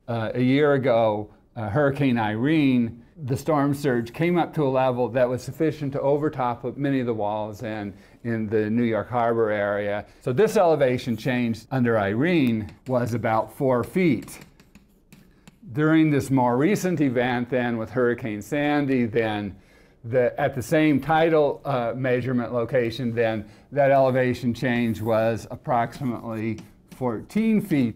A year ago, Hurricane Irene, the storm surge came up to a level that was sufficient to overtop many of the walls in the New York Harbor area. So this elevation change under Irene was about 4 feet. During this more recent event then with Hurricane Sandy, then at the same tidal measurement location, then that elevation change was approximately 14 feet.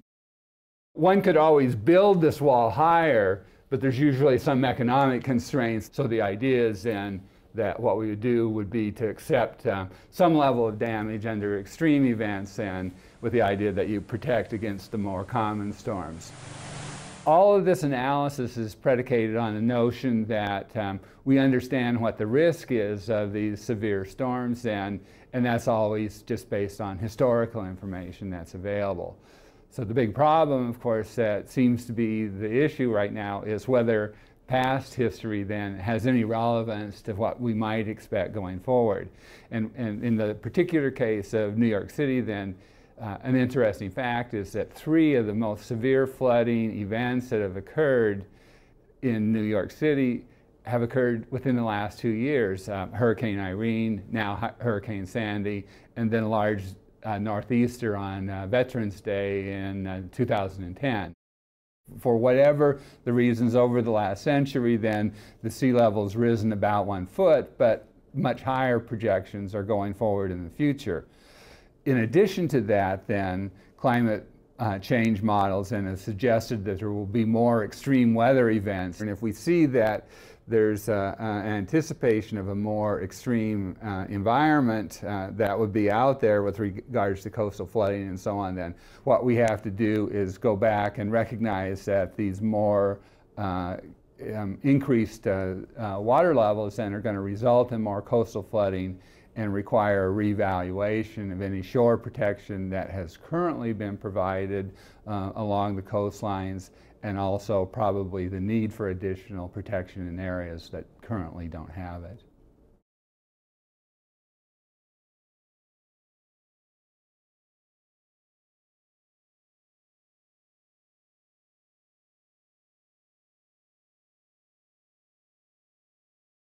One could always build this wall higher, but there's usually some economic constraints. So the idea is then that what we would do would be to accept some level of damage under extreme events, and with the idea that you protect against the more common storms. All of this analysis is predicated on the notion that we understand what the risk is of these severe storms, and that's always just based on historical information that's available. So the big problem, of course, that seems to be the issue right now is whether past history then has any relevance to what we might expect going forward. And in the particular case of New York City then, an interesting fact is that 3 of the most severe flooding events that have occurred in New York City have occurred within the last 2 years. Hurricane Irene, now Hurricane Sandy, and then a large northeaster on Veterans Day in 2010. For whatever the reasons over the last century, then the sea level's risen about 1 foot, but much higher projections are going forward in the future. In addition to that, then, climate change models then have suggested that there will be more extreme weather events. And if we see that there's an anticipation of a more extreme environment that would be out there with regards to coastal flooding and so on, then what we have to do is go back and recognize that these more increased water levels then are going to result in more coastal flooding and require a reevaluation of any shore protection that has currently been provided along the coastlines, and also probably the need for additional protection in areas that currently don't have it.